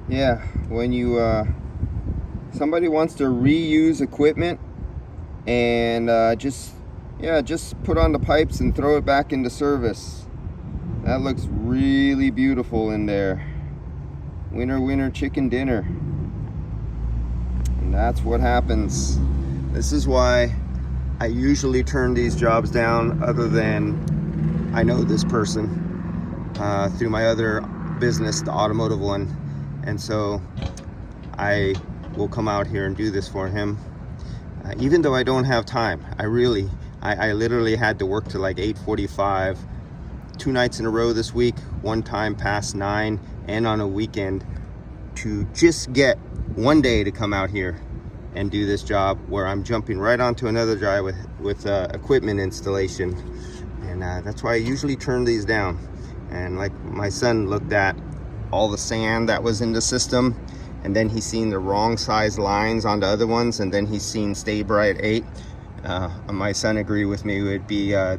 Yeah, when you somebody wants to reuse equipment and just put on the pipes and throw it back into service. That looks really beautiful in there. Winner, winner, chicken dinner. And that's what happens. This is why I usually turn these jobs down, other than I know this person through my other business, the automotive one. And so I will come out here and do this for him. Even though I don't have time, I literally had to work to like 8:45, 2 nights in a row this week, one time past 9, and on a weekend, to just get one day to come out here and do this job, where I'm jumping right onto another job with equipment installation. And that's why I usually turn these down. And like, my son looked at all the sand that was in the system, and then he's seen the wrong size lines on the other ones, and then he's seen Stay Bright 8. My son agreed with me.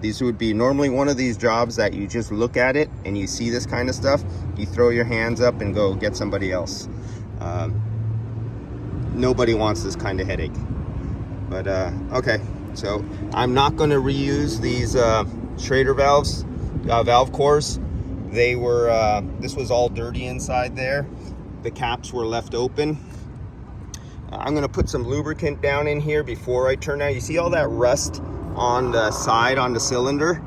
These would be normally one of these jobs that you just look at it and you see this kind of stuff, you throw your hands up and go get somebody else. Nobody wants this kind of headache. But okay, so I'm not going to reuse these Schrader valves, valve cores. They were this was all dirty inside there. The caps were left open. I'm going to put some lubricant down in here before I turn out. You see all that rust on the side on the cylinder?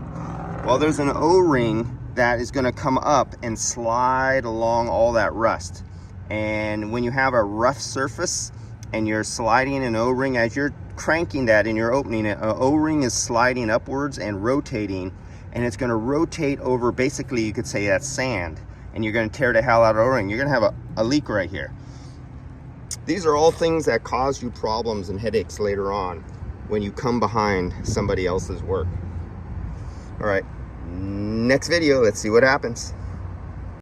Well, there's an O-ring that is going to come up and slide along all that rust. And when you have a rough surface and you're sliding an O-ring, as you're cranking that and you're opening it, an O-ring is sliding upwards and rotating, and it's going to rotate over, basically you could say that's sand, and you're going to tear the hell out of O-ring. You're going to have a leak right here. These are all things that cause you problems and headaches later on when you come behind somebody else's work. All right, next video, let's see what happens.